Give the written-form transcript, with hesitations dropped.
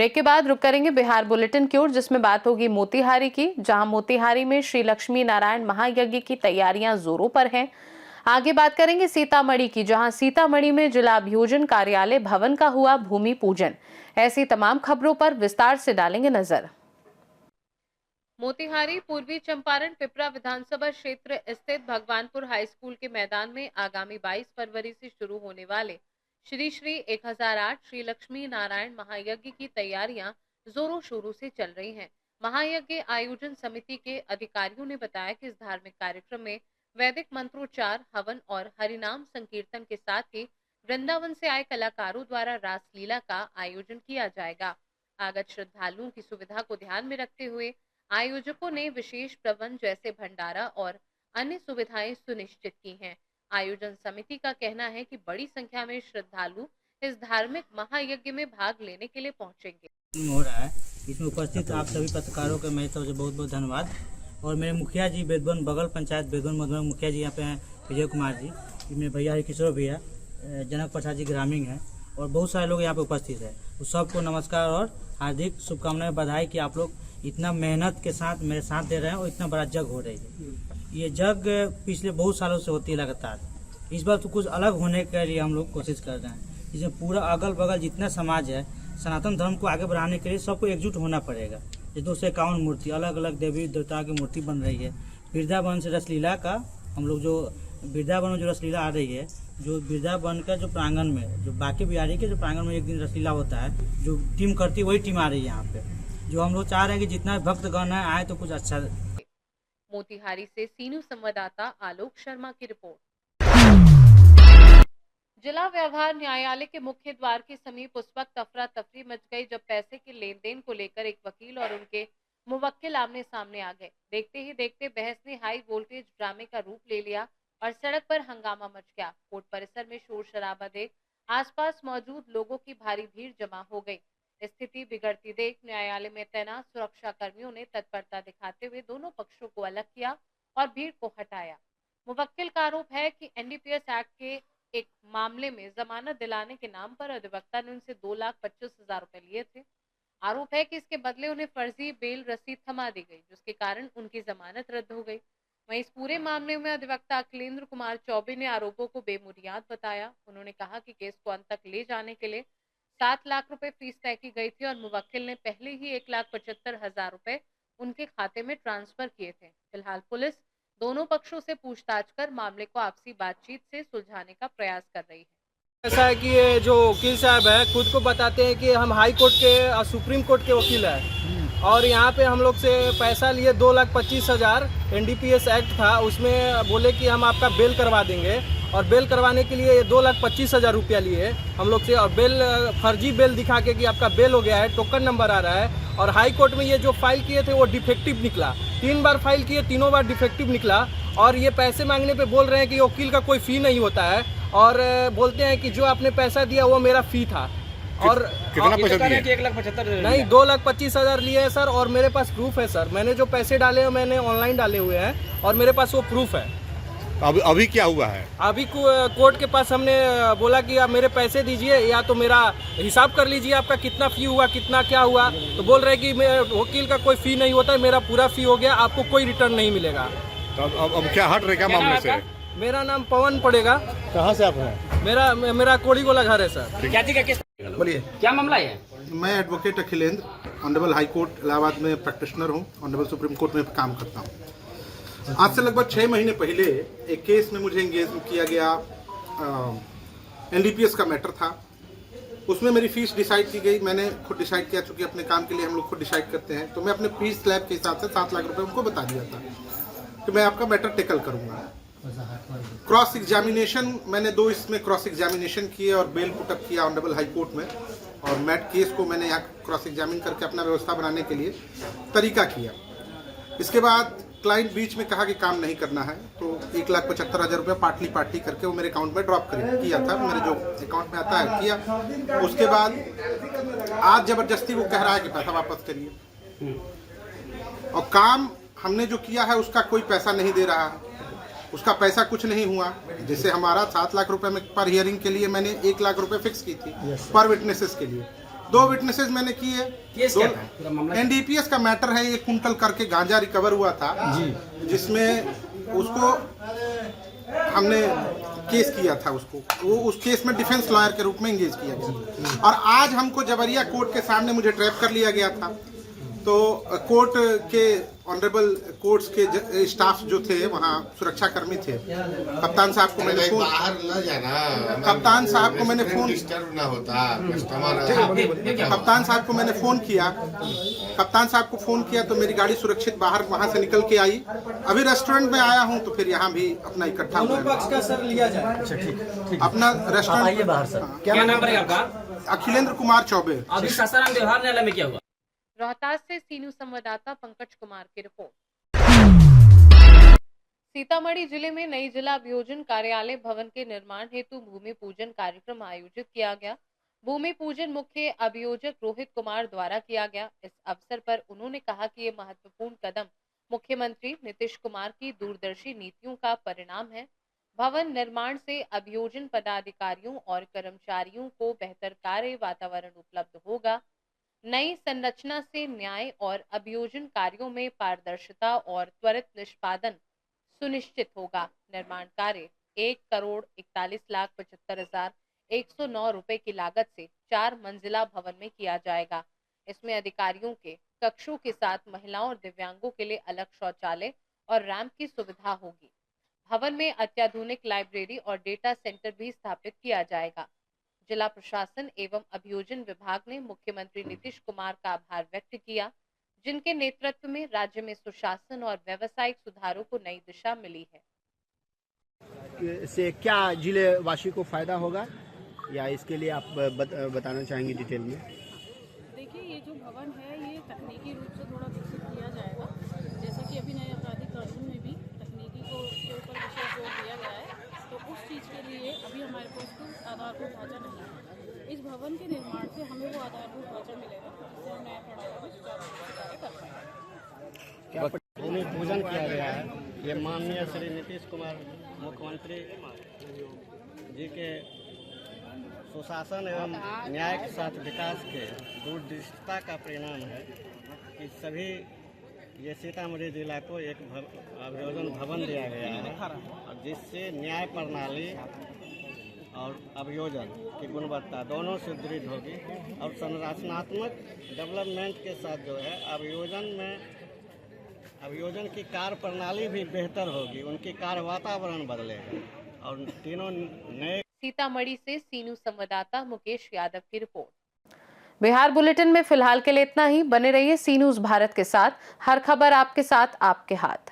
Break के बाद रुक करेंगे बिहार बुलेटिन की ओर, जिसमें बात होगी मोतिहारी की, जहां मोतिहारी में श्री लक्ष्मी नारायण महायज्ञ की तैयारियां जोरों पर हैं। आगे बात करेंगे सीतामढ़ी की, जहां सीतामढ़ी में जिला अभियोजन कार्यालय भवन का हुआ भूमि पूजन। ऐसी तमाम खबरों पर विस्तार से डालेंगे नजर। मोतिहारी पूर्वी चंपारण पिपरा विधानसभा क्षेत्र स्थित भगवानपुर हाई स्कूल के मैदान में आगामी 22 फरवरी से शुरू होने वाले श्री श्री 1008 श्री लक्ष्मी नारायण महायज्ञ की तैयारियां जोरों शोरों से चल रही हैं। महायज्ञ आयोजन समिति के अधिकारियों ने बताया कि इस धार्मिक कार्यक्रम में वैदिक मंत्रोच्चार, हवन और हरिनाम संकीर्तन के साथ ही वृंदावन से आए कलाकारों द्वारा रासलीला का आयोजन किया जाएगा। आगत श्रद्धालुओं की सुविधा को ध्यान में रखते हुए आयोजकों ने विशेष प्रबंध जैसे भंडारा और अन्य सुविधाएं सुनिश्चित की हैं। आयोजन समिति का कहना है कि बड़ी संख्या में श्रद्धालु इस धार्मिक महायज्ञ में भाग लेने के लिए पहुंचेंगे। हो रहा है, इसमें उपस्थित आप सभी पत्रकारों के मेरी तरफ से बहुत बहुत धन्यवाद। और मेरे मुखिया जी बेदवन बगल पंचायत बेदवन मधुबन मुखिया जी यहाँ पे हैं, विजय कुमार जी, मेरे भैया हरिकिशोर भैया, जनक प्रसाद जी ग्रामीण हैं और बहुत सारे लोग यहाँ पे उपस्थित हैं। उस सबको नमस्कार और हार्दिक शुभकामनाएं, बधाई कि आप लोग इतना मेहनत के साथ मेरे साथ दे रहे हैं और इतना बड़ा जग हो रही है। ये जग पिछले बहुत सालों से होती है लगातार, इस बार तो कुछ अलग होने के लिए हम लोग कोशिश कर रहे हैं। इसमें पूरा अगल बगल जितना समाज है, सनातन धर्म को आगे बढ़ाने के लिए सबको एकजुट होना पड़ेगा। ये 251 मूर्ति, अलग अलग देवी देवता की मूर्ति बन रही है। वृंदावन से रसलीला का हम लोग जो वृंदावन में जो रसलीला आ रही है, जो वृंदावन का जो प्रांगण में, जो बाकी बिहारी के जो प्रांगण में एक दिन रसलीला होता है, जो टीम करती है वही टीम आ रही है यहाँ पे। जो हम लोग चाह रहे हैं कि जितना भक्तगण है आए तो कुछ अच्छा। मोतिहारी से सीनू संवाददाता आलोक शर्मा की रिपोर्ट। जिला व्यवहार न्यायालय के मुख्य द्वार के समीप उस वक्त अफरा तफरी मच गई जब पैसे के लेन देन को लेकर एक वकील और उनके मुवक्किल आमने सामने आ गए। देखते ही देखते बहस ने हाई वोल्टेज ड्रामे का रूप ले लिया और सड़क पर हंगामा मच गया। कोर्ट परिसर में शोर शराबा देख आसपास मौजूद लोगों की भारी भीड़ जमा हो गई। स्थिति बिगड़ती देख न्यायालय में तैनात सुरक्षा कर्मियों ने तत्परता दिखाते हुए दोनों पक्षों को अलग किया और भीड़ को हटाया। मुवक्किल का आरोप है कि एनडीपीएस एक्ट के एक मामले में जमानत दिलाने के नाम पर अधिवक्ता ने उनसे 2,25,000 रुपए लिए थे। आरोप है कि इसके बदले उन्हें फर्जी बेल रसीद थमा दी गई, जिसके कारण उनकी जमानत रद्द हो गई। वहीं इस पूरे मामले में अधिवक्ता अखिलेंद्र कुमार चौबे ने आरोपों को बेबुनियाद बताया। उन्होंने कहा कि केस को अंत तक ले जाने के लिए 7 लाख रुपए फीस तय की गई थी और मुवक्किल ने पहले ही 1,75,000 रुपए उनके खाते में ट्रांसफर किए थे। फिलहाल पुलिस दोनों पक्षों से पूछताछ कर मामले को आपसी बातचीत से सुलझाने का प्रयास कर रही है। ऐसा है कि ये जो वकील साहब है खुद को बताते हैं कि हम हाई कोर्ट के और सुप्रीम कोर्ट के वकील हैं और यहाँ पे हम लोग से पैसा लिए 2,25,000। एनडीपीएस एक्ट था, उसमें बोले कि हम आपका बेल करवा देंगे और बेल करवाने के लिए 2,25,000 रुपया लिए हम लोग से और बेल फर्जी बेल दिखा के कि आपका बेल हो गया है, टोकन नंबर आ रहा है। और हाई कोर्ट में ये जो फाइल किए थे वो डिफेक्टिव निकला। 3 बार फाइल किए, तीनों बार डिफेक्टिव निकला और ये पैसे मांगने पे बोल रहे हैं कि वकील का कोई फ़ी नहीं होता है और बोलते हैं कि जो आपने पैसा दिया वो मेरा फ़ी था। और कितना पैसा दिया? 1,75,000 नहीं, 2,25,000 लिए हैं सर और मेरे पास प्रूफ है सर। मैंने जो पैसे डाले हैं मैंने ऑनलाइन डाले हुए हैं और मेरे पास वो प्रूफ है। अभी क्या हुआ है? अभी कोर्ट के पास हमने बोला कि आप मेरे पैसे दीजिए या तो मेरा हिसाब कर लीजिए, आपका कितना फ़ी हुआ, कितना क्या हुआ। तो बोल रहे कि वकील का कोई फ़ी नहीं होता है, मेरा पूरा फ़ी हो गया, आपको कोई रिटर्न नहीं मिलेगा। तो अब क्या हट रहे क्या मामले से? मेरा नाम पवन पड़ेगा। कहाँ से आप हैं? मेरा कोड़ी गोला घर है सर। क्या चीज का केस? बोलिए, क्या मामला है? मैं advocate Akhilendra, honourable high court Allahabad में प्रैक्टिशनर हूँ, ऑनरेबल सुप्रीम कोर्ट में काम करता हूँ। आज से लगभग 6 महीने पहले एक केस में मुझे एंगेज किया गया। एनडीपीएस का मैटर था, उसमें मेरी फीस डिसाइड की गई। मैंने खुद डिसाइड किया, चूँकि अपने काम के लिए हम लोग खुद डिसाइड करते हैं, तो मैं अपने फीस स्लैब के हिसाब से 7 लाख रुपए उनको बता दिया था कि मैं आपका मैटर टेकल करूँगा। क्रॉस एग्जामिनेशन मैंने 2 इसमें क्रॉस एग्जामिनेशन किए और बेल पुटअप किया ऑनरेबल हाई कोर्ट में और मैट केस को मैंने यहाँ क्रॉस एग्जामिन करके अपना व्यवस्था बनाने के लिए तरीका किया। इसके बाद क्लाइंट बीच में कहा कि काम नहीं करना है, तो 1,75,000 रुपये पार्टली करके वो मेरे अकाउंट में ड्रॉप किया था। मेरे जो अकाउंट में आता है किया। उसके बाद आज जबरदस्ती वो कह रहा है कि पैसा वापस करिए और काम हमने जो किया है उसका कोई पैसा नहीं दे रहा है, उसका पैसा कुछ नहीं हुआ। जैसे हमारा 7 लाख रुपए में पर हियरिंग के लिए मैंने 1 लाख रुपए फिक्स की थी पर विटनेसेस के लिए, 2 विटनेसेस मैंने किए। केस क्या था? पूरा मामला एनडीपीएस का मैटर है, 1 कुंटल करके गांजा रिकवर हुआ था जी, जिसमें उसको हमने केस किया था, उसको वो उस केस में डिफेंस लॉयर के रूप में एंगेज किया गया। और आज हमको जबरिया कोर्ट के सामने मुझे ट्रैप कर लिया गया था। तो कोर्ट के ऑनरेबल कोर्ट्स के स्टाफ जो थे वहाँ सुरक्षा कर्मी थे। कप्तान साहब को मैंने फोन, बाहर न जाना, कप्तान साहब को मैंने फोन, डिस्टर्ब ना होता कस्टमर। कप्तान साहब को मैंने फोन किया, कप्तान साहब को फोन किया तो मेरी गाड़ी सुरक्षित बाहर वहाँ से निकल के आई। अभी रेस्टोरेंट में आया हूँ तो फिर यहाँ भी अपना इकट्ठा हुआ पक्ष का सर लिया जाए। अच्छा ठीक, अपना रेस्टोरेंट बाहर सर। क्या नाम पड़ेगा आपका? अखिलेंद्र कुमार चौबे। अभी सासाराम व्यवहार न्यायालय में क्या हुआ? रोहतास से सीनू संवाददाता पंकज कुमार की रिपोर्ट। सीतामढ़ी जिले में नई जिला अभियोजन कार्यालय भवन के निर्माण हेतु भूमि पूजन कार्यक्रम आयोजित किया गया। भूमि पूजन मुख्य अभियोजक रोहित कुमार द्वारा किया गया। इस अवसर पर उन्होंने कहा कि ये महत्वपूर्ण कदम मुख्यमंत्री नीतीश कुमार की दूरदर्शी नीतियों का परिणाम है। भवन निर्माण से अभियोजन पदाधिकारियों और कर्मचारियों को बेहतर कार्य वातावरण उपलब्ध होगा। नई संरचना से न्याय और अभियोजन कार्यों में पारदर्शिता और त्वरित निष्पादन सुनिश्चित होगा। निर्माण कार्य 1,41,75,109 रुपए की लागत से 4 मंजिला भवन में किया जाएगा। इसमें अधिकारियों के कक्षों के साथ महिलाओं और दिव्यांगों के लिए अलग शौचालय और रैंप की सुविधा होगी। भवन में अत्याधुनिक लाइब्रेरी और डेटा सेंटर भी स्थापित किया जाएगा। जिला प्रशासन एवं अभियोजन विभाग ने मुख्यमंत्री नीतीश कुमार का आभार व्यक्त किया, जिनके नेतृत्व में राज्य में सुशासन और व्यावसायिक सुधारों को नई दिशा मिली है। से क्या जिले वासी को फायदा होगा या इसके लिए आप बताना चाहेंगे डिटेल में? देखिए, ये जो भवन है ये तकनीकी रूप से थोड़ा विकसित किया जाएगा। जैसा कि अभी नए आपराधिक कानून में भी तकनीकी के ऊपर विशेष जोर दिया गया है, तो उस चीज़ के लिए अभी हमारे पास कोई आधारभूत ढांचा नहीं है। इस भवन के निर्माण से हमें वो आधारभूत ढांचा मिलेगा, जिससे हम नया प्रणाली में सुचारू रूप से कार्य कर पाएंगे। क्या भूमि पूजन किया गया है, ये माननीय श्री नीतीश कुमार मुख्यमंत्री जी के सुशासन एवं न्याय के साथ विकास के दूरदृष्टिता का परिणाम है कि सभी ये सीतामढ़ी जिला को एक अभियोजन भवन दिया गया है, और जिससे न्याय प्रणाली और अभियोजन की गुणवत्ता दोनों सुदृढ़ होगी। और संरचनात्मक डेवलपमेंट के साथ जो है अभियोजन की कार्य प्रणाली भी बेहतर होगी, उनकी कार्य वातावरण बदलेगा और तीनों नए। सीतामढ़ी से सीनू संवाददाता मुकेश यादव की रिपोर्ट। बिहार बुलेटिन में फिलहाल के लिए इतना ही। बने रहिए सी न्यूज़ भारत के साथ। हर खबर आपके साथ, आपके हाथ।